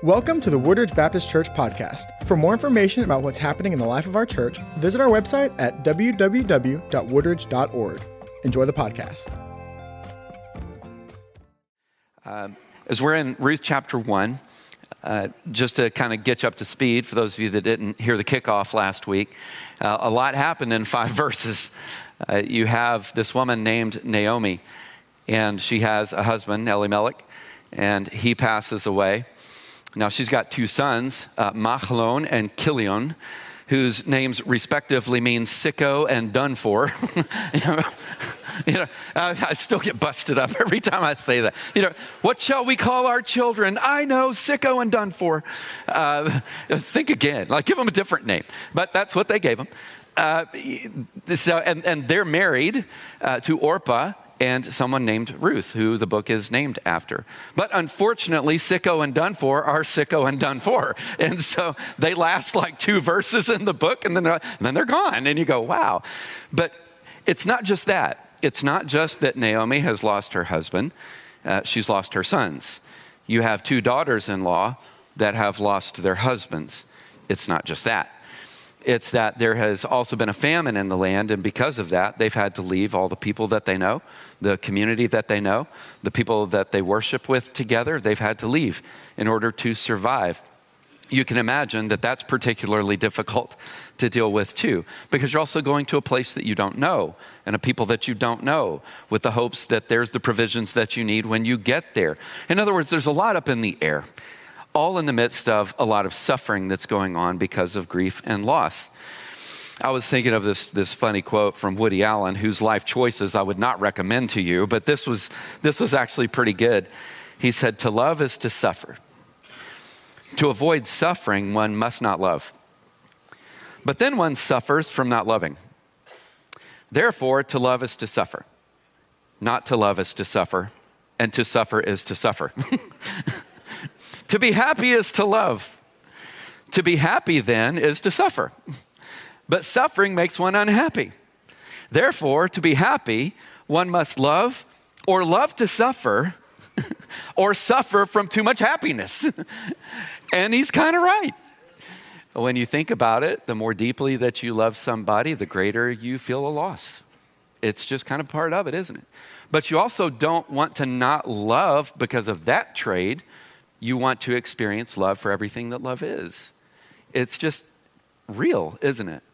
Welcome to the Woodridge Baptist Church podcast. For more information about what's happening in the life of our church, visit our website at www.woodridge.org. Enjoy the podcast. As we're in Ruth chapter 1, just to kind of get you up to speed, for those of you that didn't hear the kickoff last week, a lot happened in 5 verses. You have this woman named Naomi, and she has a husband, Elimelech, and he passes away. Now, she's got 2 sons, Mahlon and Kilion, whose names respectively mean sicko and done for. I still get busted up every time I say that. What shall we call our children? I know, sicko and done for. Think again, give them a different name. But that's what they gave them. And they're married to Orpah and someone named Ruth, who the book is named after. But unfortunately, sicko and done for are sicko and done for. And so they last 2 verses in the book, and then they're gone. And you go, wow. But it's not just that. It's not just that Naomi has lost her husband. She's lost her sons. You have 2 daughters-in-law that have lost their husbands. It's not just that. It's that there has also been a famine in the land, and because of that, they've had to leave all the people that they know, the community that they know, the people that they worship with together. They've had to leave in order to survive. You can imagine that that's particularly difficult to deal with too, because you're also going to a place that you don't know and a people that you don't know, with the hopes that there's the provisions that you need when you get there. In other words, there's a lot up in the air, all in the midst of a lot of suffering that's going on because of grief and loss. I was thinking of this funny quote from Woody Allen, whose life choices I would not recommend to you, but this was actually pretty good. He said, "To love is to suffer. To avoid suffering, one must not love. But then one suffers from not loving. Therefore, to love is to suffer. Not to love is to suffer, and to suffer is to suffer." To be happy is to love. To be happy, then, is to suffer. But suffering makes one unhappy. Therefore, to be happy, one must love, or love to suffer, or suffer from too much happiness. And he's kind of right. When you think about it, the more deeply that you love somebody, the greater you feel a loss. It's just kind of part of it, isn't it? But you also don't want to not love because of that trade. You want to experience love for everything that love is. It's just real, isn't it?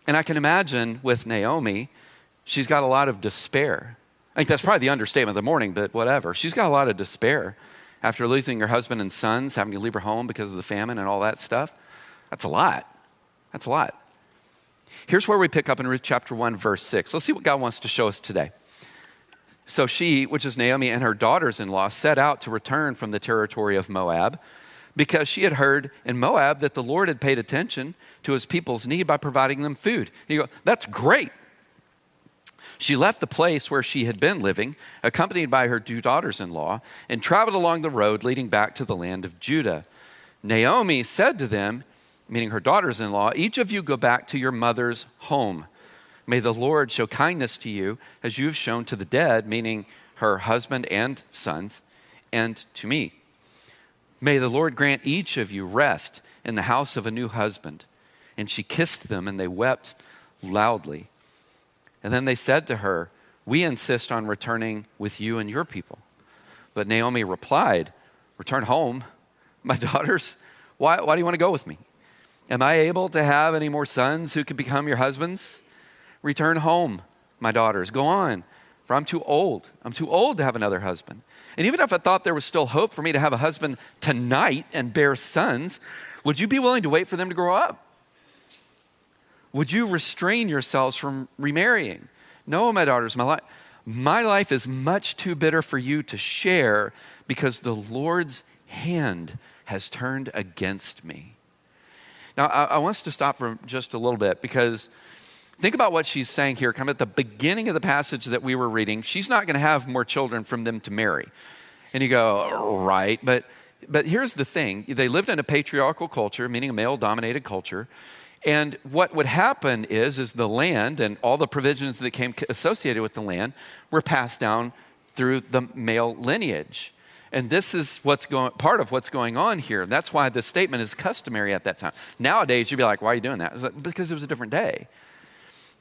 And I can imagine with Naomi, she's got a lot of despair. I think that's probably the understatement of the morning, but whatever. She's got a lot of despair after losing her husband and sons, having to leave her home because of the famine and all that stuff. That's a lot. That's a lot. Here's where we pick up in Ruth chapter 1, verse 6. Let's see what God wants to show us today. So she, which is Naomi, and her daughters-in-law set out to return from the territory of Moab, because she had heard in Moab that the Lord had paid attention to his people's need by providing them food. And you go, that's great. She left the place where she had been living, accompanied by her 2 daughters-in-law, and traveled along the road leading back to the land of Judah. Naomi said to them, meaning her daughters-in-law, "Each of you go back to your mother's home. May the Lord show kindness to you as you have shown to the dead," meaning her husband and sons, "and to me. May the Lord grant each of you rest in the house of a new husband." And she kissed them, and they wept loudly. And then they said to her, "We insist on returning with you and your people." But Naomi replied, "Return home, my daughters. Why do you want to go with me? Am I able to have any more sons who could become your husbands? Return home, my daughters. Go on, for I'm too old. I'm too old to have another husband. And even if I thought there was still hope for me to have a husband tonight and bear sons, would you be willing to wait for them to grow up? Would you restrain yourselves from remarrying? No, my daughters, my life is much too bitter for you to share, because the Lord's hand has turned against me." Now, I want us to stop for just a little bit, because think about what she's saying here, kind of at the beginning of the passage that we were reading. She's not going to have more children from them to marry. And you go, right, but here's the thing. They lived in a patriarchal culture, meaning a male-dominated culture. And what would happen is the land and all the provisions that came associated with the land were passed down through the male lineage. And this is part of what's going on here. That's why this statement is customary at that time. Nowadays, you'd be like, why are you doing that? It's like, because it was a different day.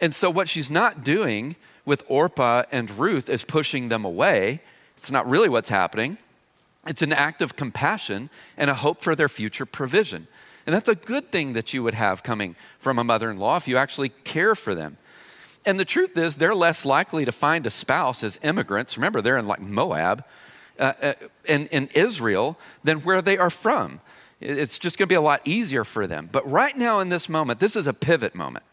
And so what she's not doing with Orpah and Ruth is pushing them away. It's not really what's happening. It's an act of compassion and a hope for their future provision. And that's a good thing that you would have coming from a mother-in-law if you actually care for them. And the truth is, they're less likely to find a spouse as immigrants. Remember, they're in like Moab, in Israel, than where they are from. It's just going to be a lot easier for them. But right now in this moment, this is a pivot moment.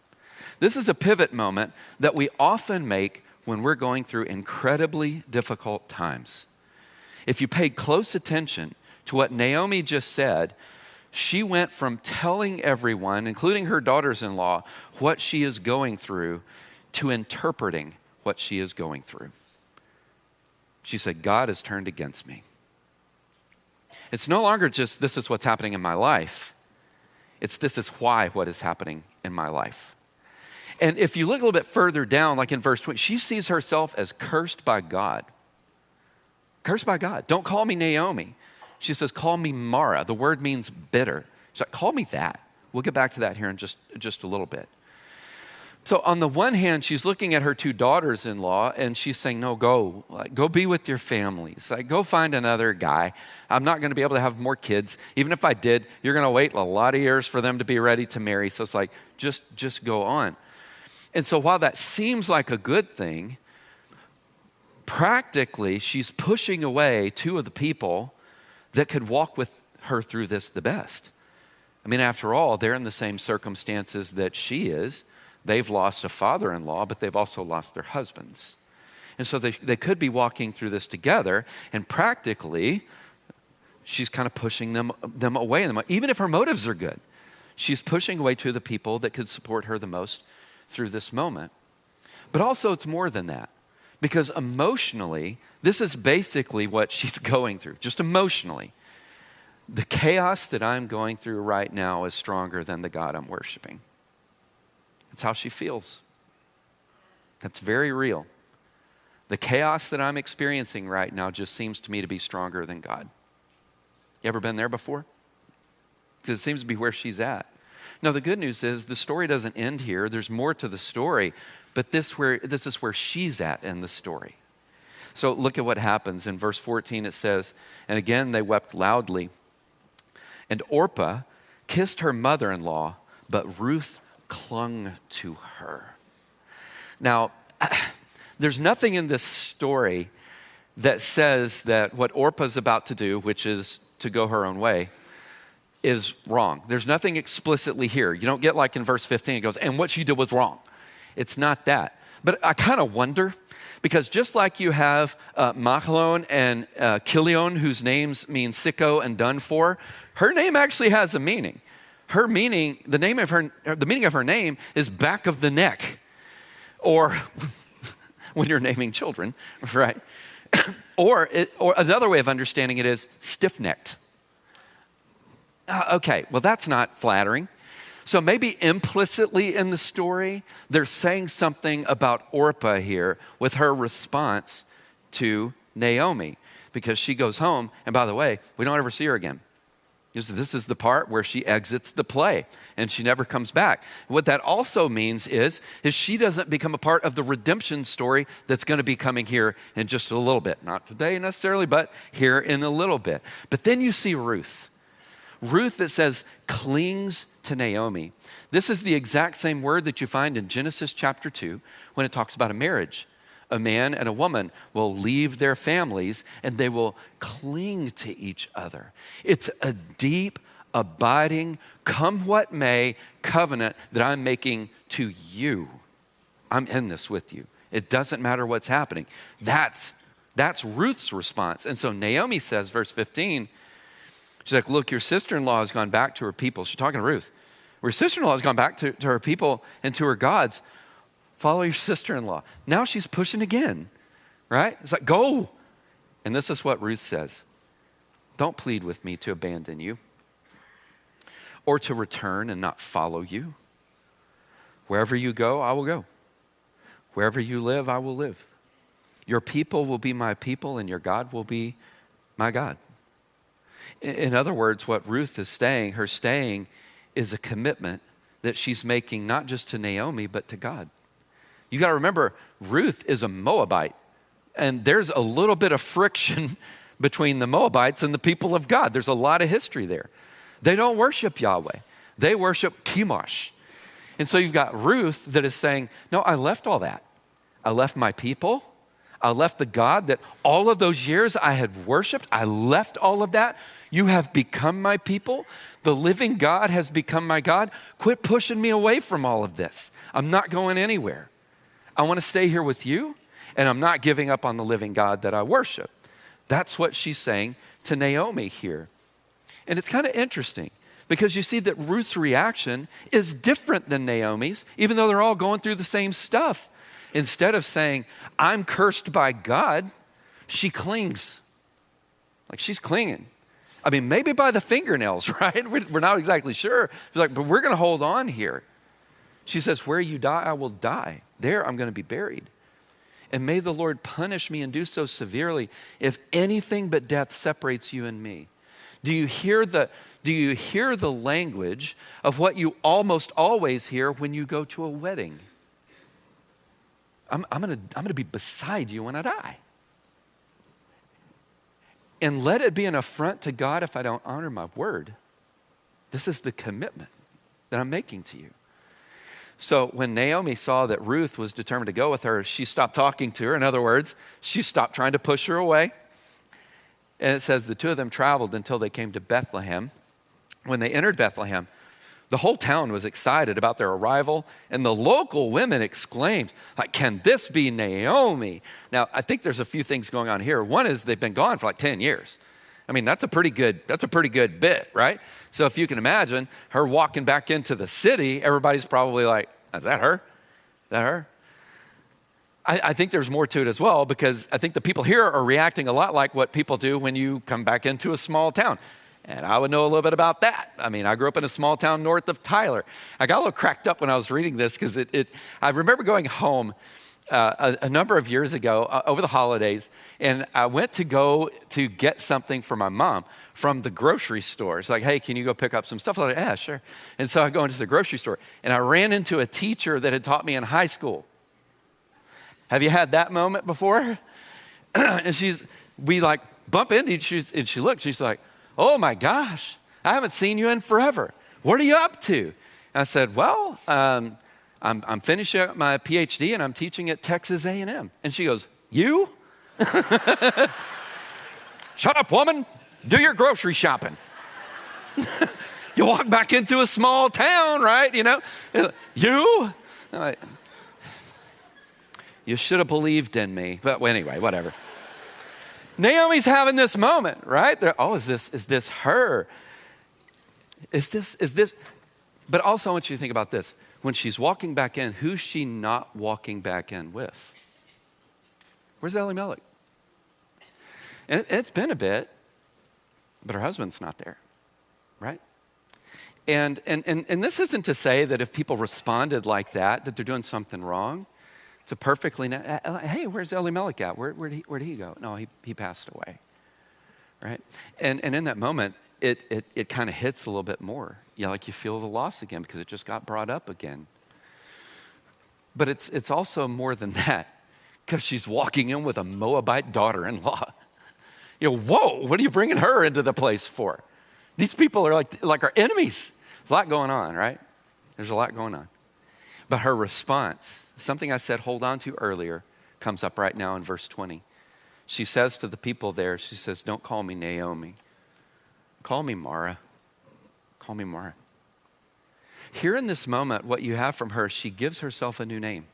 This is a pivot moment that we often make when we're going through incredibly difficult times. If you paid close attention to what Naomi just said, she went from telling everyone, including her daughters-in-law, what she is going through to interpreting what she is going through. She said, God has turned against me. It's no longer just, this is what's happening in my life. It's this is why what is happening in my life. And if you look a little bit further down, like in verse 20, she sees herself as cursed by God. Cursed by God. Don't call me Naomi. She says, call me Mara. The word means bitter. She's like, call me that. We'll get back to that here in just a little bit. So on the one hand, she's looking at her two daughters-in-law and she's saying, no, go be with your families. Like, go find another guy. I'm not going to be able to have more kids. Even if I did, you're going to wait a lot of years for them to be ready to marry. So it's like, just go on. And so while that seems like a good thing, practically she's pushing away two of the people that could walk with her through this the best. I mean, after all, they're in the same circumstances that she is. They've lost a father-in-law, but they've also lost their husbands. And so they could be walking through this together, and practically, she's kind of pushing them away. Even if her motives are good, she's pushing away to the people that could support her the most through this moment. But also, it's more than that, because emotionally, this is basically what she's going through, just emotionally. The chaos that I'm going through right now is stronger than the God I'm worshiping. That's how she feels. That's very real. The chaos that I'm experiencing right now just seems to me to be stronger than God. You ever been there before? Because it seems to be where she's at. Now, the good news is the story doesn't end here. There's more to the story, but this is where she's at in the story. So look at what happens. In verse 14, it says, and again they wept loudly. And Orpah kissed her mother-in-law, but Ruth clung to her. Now, there's nothing in this story that says that what Orpah's about to do, which is to go her own way, is wrong. There's nothing explicitly here. You don't get like in verse 15, it goes, and what she did was wrong. It's not that. But I kind of wonder, because just like you have Mahlon and Kilion, whose names mean sicko and done for, her name actually has a meaning. Her meaning, the meaning of her name is back of the neck, or when you're naming children, right? or another way of understanding it is stiff-necked. Okay, well that's not flattering. So maybe implicitly in the story, they're saying something about Orpah here with her response to Naomi, because she goes home, and by the way, we don't ever see her again. This is the part where she exits the play and she never comes back. What that also means is she doesn't become a part of the redemption story that's going to be coming here in just a little bit. Not today necessarily, but here in a little bit. But then you see Ruth. Ruth that says clings to Naomi. This is the exact same word that you find in Genesis chapter 2 when it talks about a marriage. A man and a woman will leave their families and they will cling to each other. It's a deep, abiding, come what may covenant that I'm making to you. I'm in this with you. It doesn't matter what's happening. That's Ruth's response. And so Naomi says, verse 15, she's like, look, your sister-in-law has gone back to her people. She's talking to Ruth. Your sister-in-law has gone back to her people and to her gods. Follow your sister-in-law. Now she's pushing again, right? It's like, go. And this is what Ruth says. Don't plead with me to abandon you or to return and not follow you. Wherever you go, I will go. Wherever you live, I will live. Your people will be my people and your God will be my God. In other words, what Ruth is staying, her staying is a commitment that she's making not just to Naomi, but to God. You got to remember, Ruth is a Moabite, and there's a little bit of friction between the Moabites and the people of God. There's a lot of history there. They don't worship Yahweh. They worship Chemosh. And so you've got Ruth that is saying, no, I left all that. I left my people. I left the God that all of those years I had worshiped. I left all of that. You have become my people. The living God has become my God. Quit pushing me away from all of this. I'm not going anywhere. I want to stay here with you, and I'm not giving up on the living God that I worship. That's what she's saying to Naomi here. And it's kind of interesting because you see that Ruth's reaction is different than Naomi's, even though they're all going through the same stuff. Instead of saying, I'm cursed by God, she clings. Like she's clinging. I mean, maybe by the fingernails, right? We're not exactly sure. She's like, but we're going to hold on here. She says, where you die, I will die. There, I'm going to be buried. And may the Lord punish me and do so severely if anything but death separates you and me. Do you hear the language of what you almost always hear when you go to a wedding? I'm gonna be beside you when I die. And let it be an affront to God if I don't honor my word. This is the commitment that I'm making to you. So when Naomi saw that Ruth was determined to go with her, she stopped talking to her. In other words, she stopped trying to push her away. And it says the two of them traveled until they came to Bethlehem. When they entered Bethlehem, the whole town was excited about their arrival, and the local women exclaimed, like, can this be Naomi? Now, I think there's a few things going on here. One is they've been gone for like 10 years. I mean, that's a pretty good bit, right? So if you can imagine her walking back into the city, everybody's probably like, is that her? Is that her? I think there's more to it as well, because I think the people here are reacting a lot like what people do when you come back into a small town. And I would know a little bit about that. I mean, I grew up in a small town north of Tyler. I got a little cracked up when I was reading this because I remember going home a number of years ago over the holidays, and I went to go to get something for my mom from the grocery store. It's like, hey, can you go pick up some stuff? I'm like, yeah, sure. And so I go into the grocery store, and I ran into a teacher that had taught me in high school. Have you had that moment before? And we like bump into each other, and she looked, she's like, oh my gosh, I haven't seen you in forever. What are you up to? And I said, well, I'm finishing up my PhD and I'm teaching at Texas A&M. And she goes, you? Shut up, woman. Do your grocery shopping. You walk back into a small town, right? You know, you? Like, you should have believed in me. But anyway, whatever. Naomi's having this moment, right? Is this her? Is this? But also I want you to think about this. When she's walking back in, who's she not walking back in with? Where's Elimelech? And it's been a bit, but her husband's not there, right? And this isn't to say that if people responded like that they're doing something wrong. It's a perfectly, hey, where's Elimelech at? Where'd he go? No, he passed away, right? And in that moment, it kind of hits a little bit more. Like you feel the loss again because it just got brought up again. But it's also more than that, because she's walking in with a Moabite daughter-in-law. Whoa, what are you bringing her into the place for? These people are like our enemies. There's a lot going on, right? There's a lot going on. But her response, something I said hold on to earlier, comes up right now in verse 20. She says to the people there, she says, don't call me Naomi. Call me Mara. Call me Mara. Here in this moment, what you have from her, she gives herself a new name.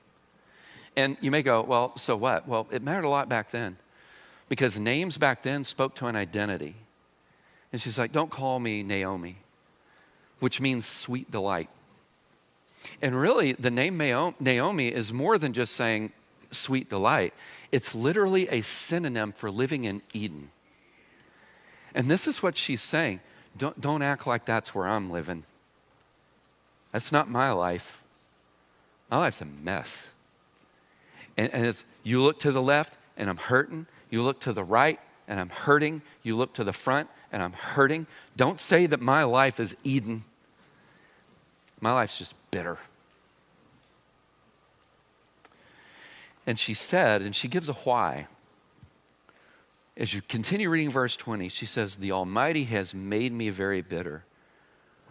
And you may go, well, so what? Well, it mattered a lot back then, because names back then spoke to an identity. And she's like, don't call me Naomi, which means sweet delight. And really, the name Naomi is more than just saying sweet delight. It's literally a synonym for living in Eden. And this is what she's saying. Don't act like that's where I'm living. That's not my life. My life's a mess. And it's, you look to the left and I'm hurting. You look to the right and I'm hurting. You look to the front and I'm hurting. Don't say that my life is Eden. My life's just bitter. And she said, and she gives a why. As you continue reading verse 20, she says, the Almighty has made me very bitter.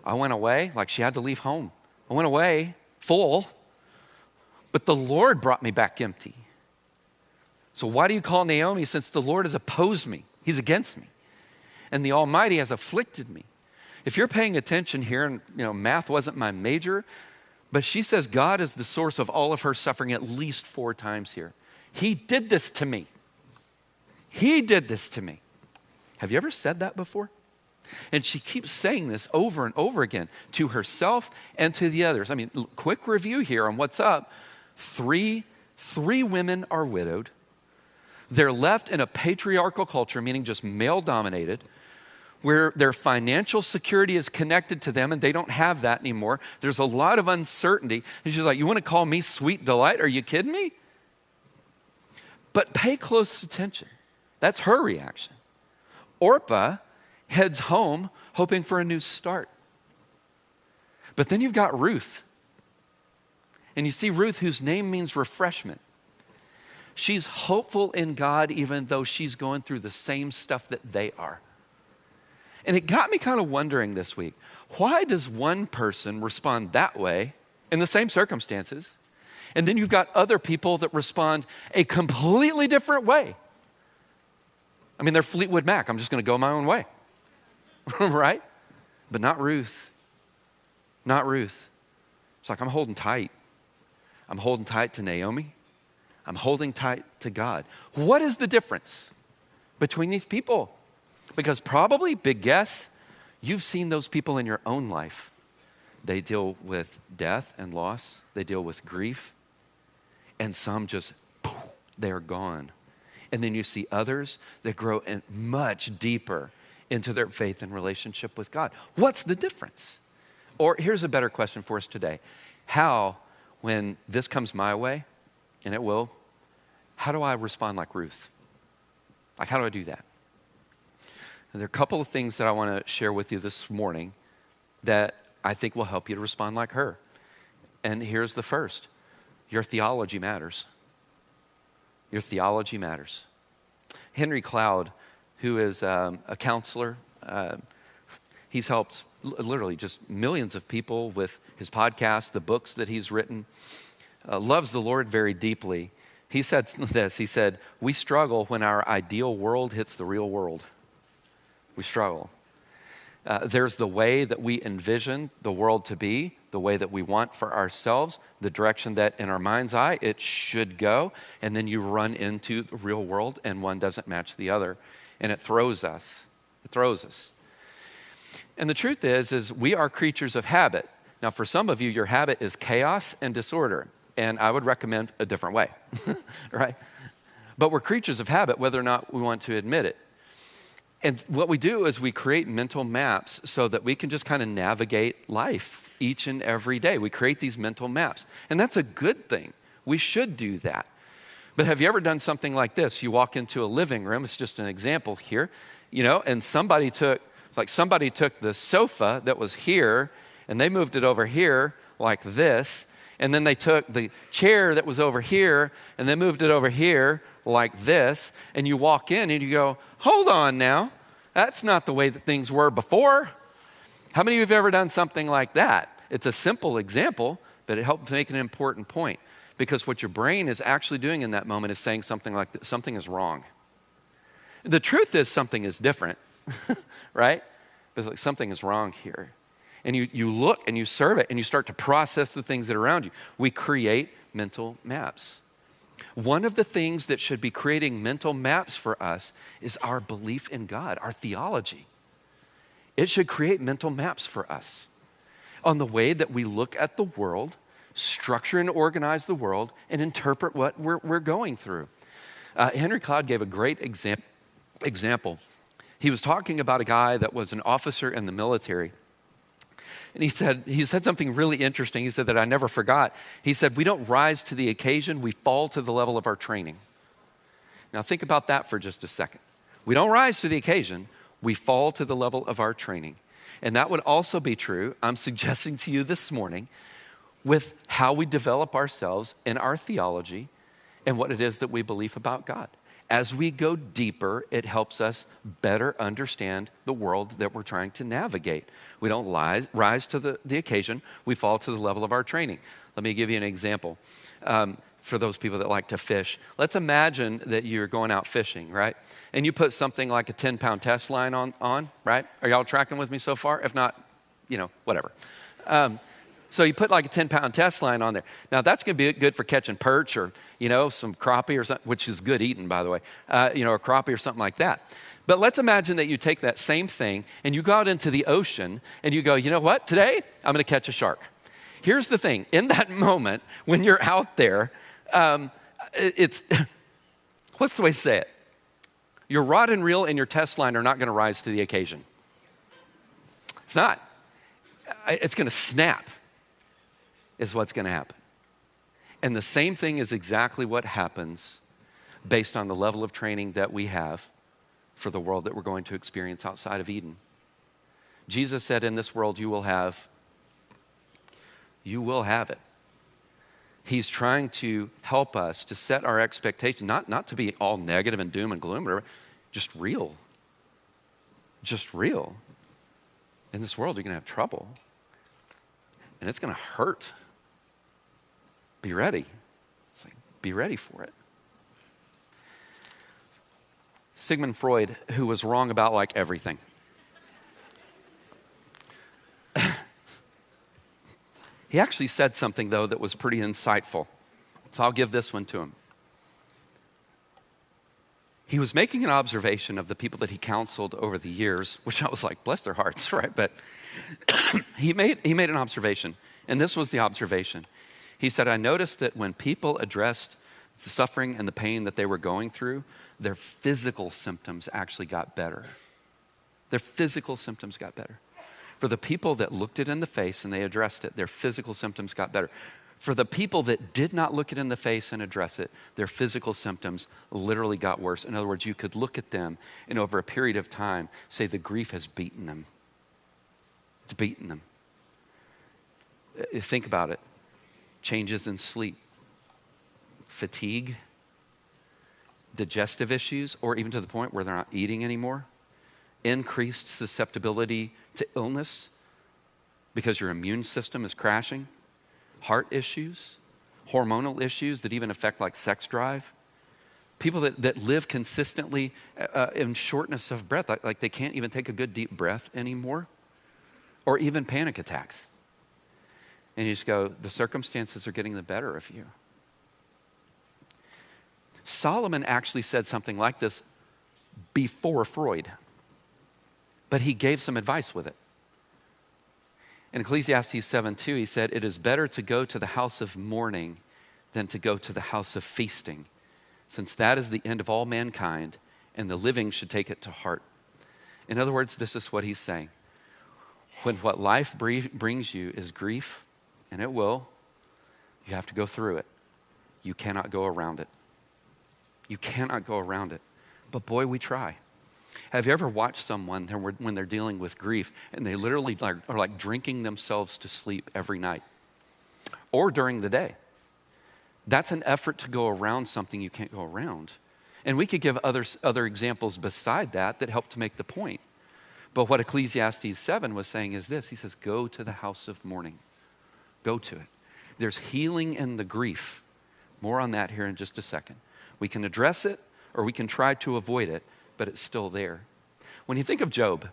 I went away, like she had to leave home. I went away full, but the Lord brought me back empty. So why do you call Naomi, since the Lord has opposed me? He's against me. And the Almighty has afflicted me. If you're paying attention here, and math wasn't my major, but she says God is the source of all of her suffering at least 4 times here. He did this to me. He did this to me. Have you ever said that before? And she keeps saying this over and over again to herself and to the others. I mean, quick review here on what's up. Three women are widowed. They're left in a patriarchal culture, meaning just male-dominated, where their financial security is connected to them and they don't have that anymore. There's a lot of uncertainty. And she's like, you want to call me sweet delight? Are you kidding me? But pay close attention. That's her reaction. Orpah heads home hoping for a new start. But then you've got Ruth. And you see Ruth, whose name means refreshment. She's hopeful in God even though she's going through the same stuff that they are. And it got me kind of wondering this week, why does one person respond that way in the same circumstances? And then you've got other people that respond a completely different way. I mean, they're Fleetwood Mac. I'm just going to go my own way. Right? But not Ruth. Not Ruth. It's like, I'm holding tight. I'm holding tight to Naomi. I'm holding tight to God. What is the difference between these people? Because probably, big guess, you've seen those people in your own life. They deal with death and loss. They deal with grief. And some just, poof, they're gone. And then you see others that grow in much deeper into their faith and relationship with God. What's the difference? Or here's a better question for us today. How, when this comes my way, and it will, how do I respond like Ruth? Like, how do I do that? And there are a couple of things that I want to share with you this morning that I think will help you to respond like her. And here's the first. Your theology matters. Your theology matters. Henry Cloud, who is a counselor, he's helped literally just millions of people with his podcast, the books that he's written, loves the Lord very deeply. He said this, he said, we struggle when our ideal world hits the real world. We struggle. There's the way that we envision the world to be, the way that we want for ourselves, the direction that in our mind's eye it should go, and then you run into the real world and one doesn't match the other, and it throws us. It throws us. And the truth is we are creatures of habit. Now, for some of you, your habit is chaos and disorder, and I would recommend a different way, right? But we're creatures of habit, whether or not we want to admit it. And what we do is we create mental maps so that we can just kind of navigate life each and every day. We create these mental maps, and that's a good thing. We should do that. But have you ever done something like this? You walk into a living room, it's just an example here, and somebody took the sofa that was here and they moved it over here like this, and then they took the chair that was over here and they moved it over here like this, and you walk in and you go, hold on now, that's not the way that things were before. How many of you have ever done something like that? It's a simple example, but it helps make an important point, because what your brain is actually doing in that moment is saying something like this, something is wrong. The truth is something is different, right? But it's like something is wrong here. And you look and you serve it and you start to process the things that are around you. We create mental maps. One of the things that should be creating mental maps for us is our belief in God, our theology. It should create mental maps for us on the way that we look at the world, structure and organize the world, and interpret what we're going through. Henry Cloud gave a great example. He was talking about a guy that was an officer in the military. And he said something really interesting. He said that I never forgot. He said, we don't rise to the occasion, we fall to the level of our training. Now think about that for just a second. We don't rise to the occasion. We fall to the level of our training. And that would also be true, I'm suggesting to you this morning, with how we develop ourselves in our theology and what it is that we believe about God. As we go deeper, it helps us better understand the world that we're trying to navigate. We don't rise to the occasion, we fall to the level of our training. Let me give you an example. For those people that like to fish, let's imagine that you're going out fishing, right? And you put something like a 10-pound test line on, right? Are y'all tracking with me so far? If not, whatever. So you put like a 10-pound test line on there. Now that's going to be good for catching perch or, some crappie or something, which is good eating, by the way, a crappie or something like that. But let's imagine that you take that same thing and you go out into the ocean and you go, you know what? Today, I'm going to catch a shark. Here's the thing. In that moment, when you're out there, it's, what's the way to say it? Your rod and reel and your test line are not going to rise to the occasion. It's not. It's going to snap is what's going to happen. And the same thing is exactly what happens based on the level of training that we have for the world that we're going to experience outside of Eden. Jesus said, in this world you will have it. He's trying to help us to set our expectations, not to be all negative and doom and gloom, or just real. Just real. In this world, you're going to have trouble. And it's going to hurt. Be ready. It's like, be ready for it. Sigmund Freud, who was wrong about like everything. He actually said something, though, that was pretty insightful. So I'll give this one to him. He was making an observation of the people that he counseled over the years, which I was like, bless their hearts, right? But he made an observation, and this was the observation. He said, I noticed that when people addressed the suffering and the pain that they were going through, their physical symptoms actually got better. Their physical symptoms got better. For the people that looked it in the face and they addressed it, their physical symptoms got better. For the people that did not look it in the face and address it, their physical symptoms literally got worse. In other words, you could look at them and over a period of time say the grief has beaten them. It's beaten them. Think about it. Changes in sleep, fatigue, digestive issues, or even to the point where they're not eating anymore, increased susceptibility to illness because your immune system is crashing, heart issues, hormonal issues that even affect like sex drive, people that live consistently in shortness of breath, like they can't even take a good deep breath anymore, or even panic attacks. And you just go, the circumstances are getting the better of you. Solomon actually said something like this before Freud, but he gave some advice with it. In Ecclesiastes 7:2, he said, it is better to go to the house of mourning than to go to the house of feasting, since that is the end of all mankind, and the living should take it to heart. In other words, this is what he's saying. When what life brings you is grief, and it will, you have to go through it. You cannot go around it. You cannot go around it. But boy, we try. Have you ever watched someone when they're dealing with grief and they literally are like drinking themselves to sleep every night or during the day? That's an effort to go around something you can't go around. And we could give other examples beside that help to make the point. But what Ecclesiastes 7 was saying is this. He says, go to the house of mourning. Go to it. There's healing in the grief. More on that here in just a second. We can address it or we can try to avoid it, but it's still there. When you think of Job,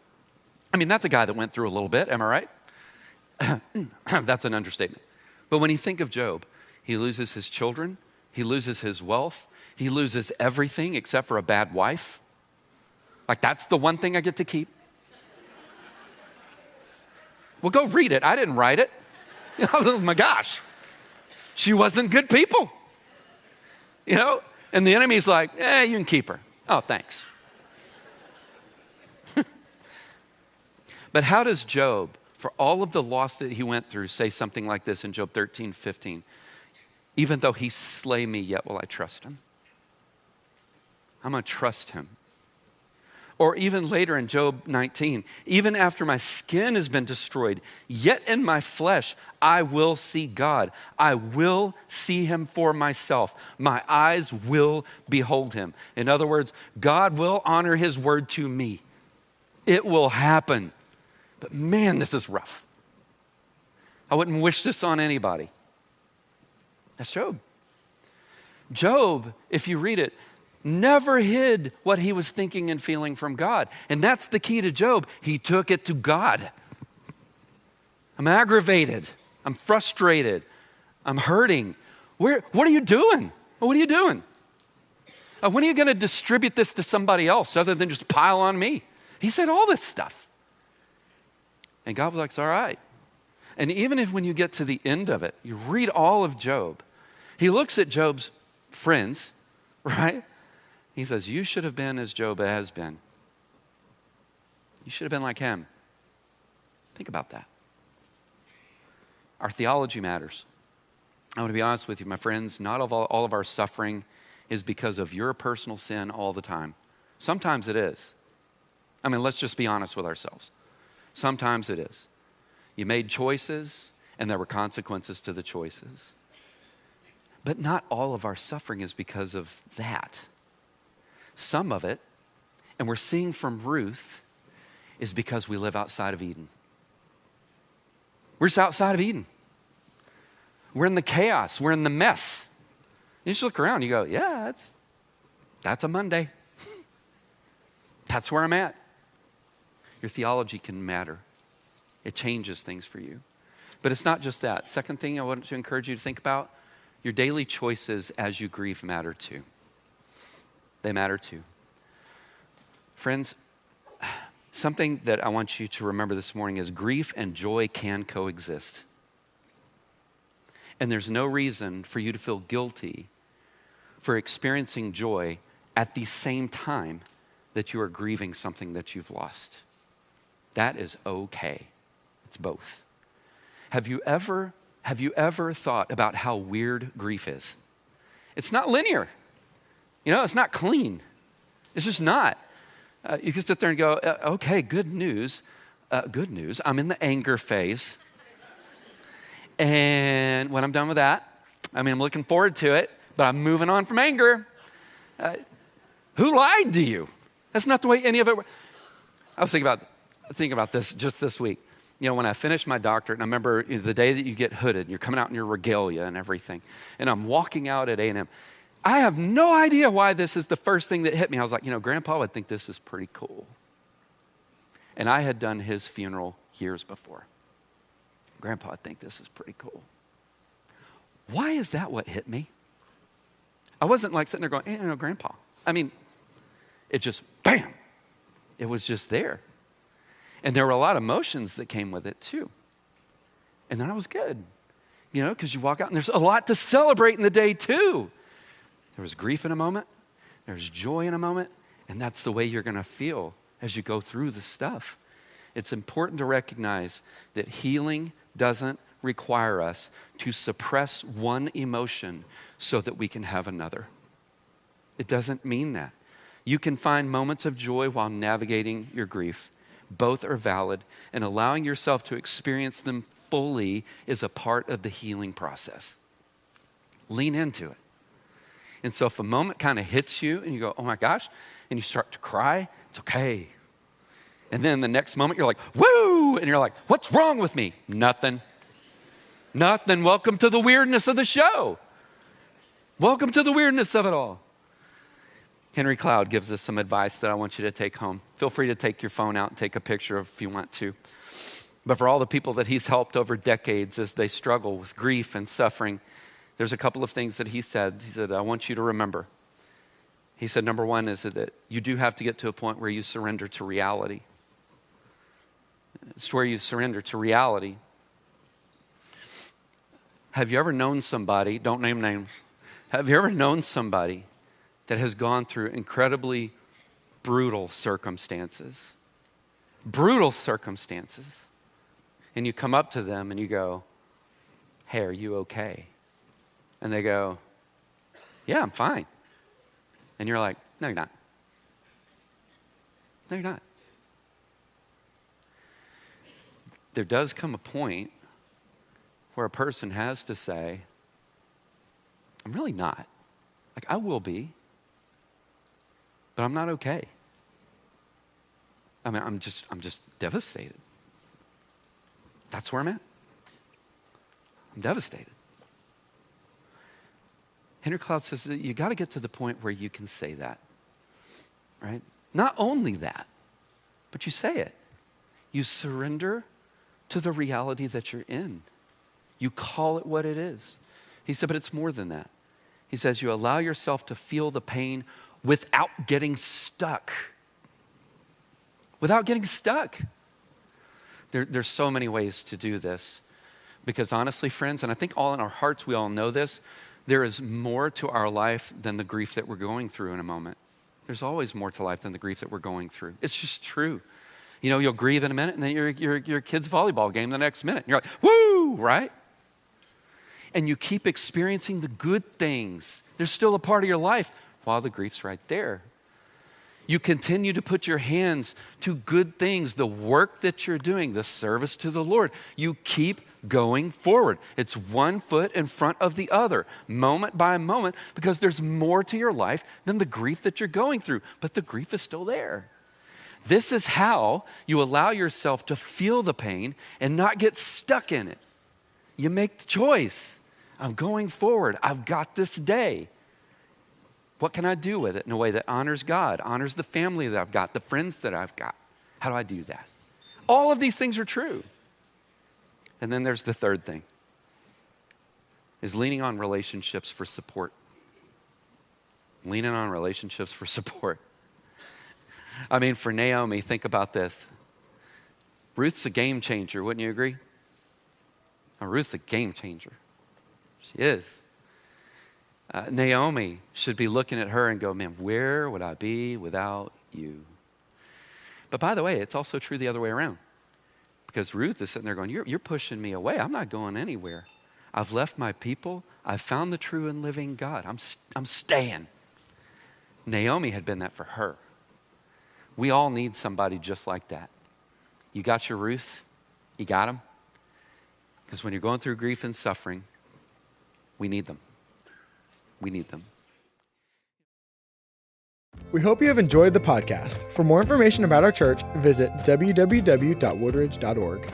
that's a guy that went through a little bit, am I right? That's an understatement. But when you think of Job, he loses his children, he loses his wealth, he loses everything except for a bad wife. Like that's the one thing I get to keep. Well, go read it. I didn't write it. Oh my gosh. She wasn't good people. And the enemy's like, you can keep her. Oh, thanks. But how does Job, for all of the loss that he went through, say something like this in Job 13:15? Even though he slay me, yet will I trust him. I'm going to trust him. Or even later in Job 19, even after my skin has been destroyed, yet in my flesh I will see God. I will see him for myself. My eyes will behold him. In other words, God will honor his word to me. It will happen. But man, this is rough. I wouldn't wish this on anybody. That's Job. Job, if you read it, never hid what he was thinking and feeling from God. And that's the key to Job. He took it to God. I'm aggravated. I'm frustrated. I'm hurting. What are you doing? What are you doing? When are you going to distribute this to somebody else other than just pile on me? He said all this stuff. And God was like, it's all right. And even if when you get to the end of it, you read all of Job, he looks at Job's friends, right? He says, you should have been as Job has been. You should have been like him. Think about that. Our theology matters. I want to be honest with you, my friends, not all of our suffering is because of your personal sin all the time. Sometimes it is. I mean, let's just be honest with ourselves. Sometimes it is. You made choices and there were consequences to the choices. But not all of our suffering is because of that. Some of it, and we're seeing from Ruth, is because we live outside of Eden. We're just outside of Eden. We're in the chaos. We're in the mess. You just look around and you go, yeah, that's a Monday. That's where I'm at. Your theology can matter. It changes things for you. But it's not just that. Second thing I want to encourage you to think about, your daily choices as you grieve matter too. They matter too. Friends, something that I want you to remember this morning is grief and joy can coexist. And there's no reason for you to feel guilty for experiencing joy at the same time that you are grieving something that you've lost. That is okay. It's both. Have you ever thought about how weird grief is? It's not linear. It's not clean. It's just not. You can sit there and go, okay, good news. I'm in the anger phase. And when I'm done with that, I'm looking forward to it, but I'm moving on from anger. Who lied to you? That's not the way any of it works. I was thinking about this just this week. When I finished my doctorate, and I remember the day that you get hooded, you're coming out in your regalia and everything, and I'm walking out at A&M. I have no idea why this is the first thing that hit me. I was like, Grandpa would think this is pretty cool. And I had done his funeral years before. Grandpa would think this is pretty cool. Why is that what hit me? I wasn't like sitting there going, hey, Grandpa. It just, bam. It was just there. And there were a lot of emotions that came with it too. And then I was good, because you walk out and there's a lot to celebrate in the day too. There was grief in a moment, there's joy in a moment, and that's the way you're going to feel as you go through the stuff. It's important to recognize that healing doesn't require us to suppress one emotion so that we can have another. It doesn't mean that. You can find moments of joy while navigating your grief. Both are valid, and allowing yourself to experience them fully is a part of the healing process. Lean into it. And so if a moment kind of hits you and you go, oh my gosh, and you start to cry, it's okay. And then the next moment you're like, woo, and you're like, what's wrong with me? Nothing. Welcome to the weirdness of the show. Welcome to the weirdness of it all. Henry Cloud gives us some advice that I want you to take home. Feel free to take your phone out and take a picture if you want to. But for all the people that he's helped over decades as they struggle with grief and suffering, there's a couple of things that he said. He said, I want you to remember. He said, number one is that you do have to get to a point where you surrender to reality. It's where you surrender to reality. Have you ever known somebody, don't name names, have you ever known somebody that has gone through incredibly brutal circumstances? Brutal circumstances. And you come up to them and you go, hey, are you okay? And they go, yeah, I'm fine. And you're like, no, you're not. No, you're not. There does come a point where a person has to say, I'm really not. Like, I will be, but I'm not okay. I mean, I'm just devastated. That's where I'm at. I'm devastated. Henry Cloud says that you got to get to the point where you can say that, right? Not only that, but you say it. You surrender to the reality that you're in. You call it what it is. He said, but it's more than that. He says, you allow yourself to feel the pain without getting stuck. Without getting stuck. There's so many ways to do this. Because honestly, friends, and I think all in our hearts we all know this, there is more to our life than the grief that we're going through in a moment. There's always more to life than the grief that we're going through. It's just true. You know, you'll grieve in a minute, and then your kid's volleyball game the next minute. And you're like, woo, right? And you keep experiencing the good things. They're still a part of your life while the grief's right there. You continue to put your hands to good things, the work that you're doing, the service to the Lord. You keep going forward. It's one foot in front of the other, moment by moment, because there's more to your life than the grief that you're going through. But the grief is still there. This is how you allow yourself to feel the pain and not get stuck in it. You make the choice. I'm going forward. I've got this day. What can I do with it in a way that honors God, honors the family that I've got, the friends that I've got? How do I do that? All of these things are true. And then there's the third thing, is leaning on relationships for support. Leaning on relationships for support. I mean, for Naomi, think about this. Ruth's a game changer, wouldn't you agree? Oh, Ruth's a game changer. She is. Naomi should be looking at her and go, man, where would I be without you? But by the way, it's also true the other way around. Because Ruth is sitting there going, you're pushing me away. I'm not going anywhere. I've left my people. I've found the true and living God. I'm staying. Naomi had been that for her. We all need somebody just like that. You got your Ruth? You got him? Because when you're going through grief and suffering, we need them. We need them. We hope you have enjoyed the podcast. For more information about our church, visit www.woodridge.org.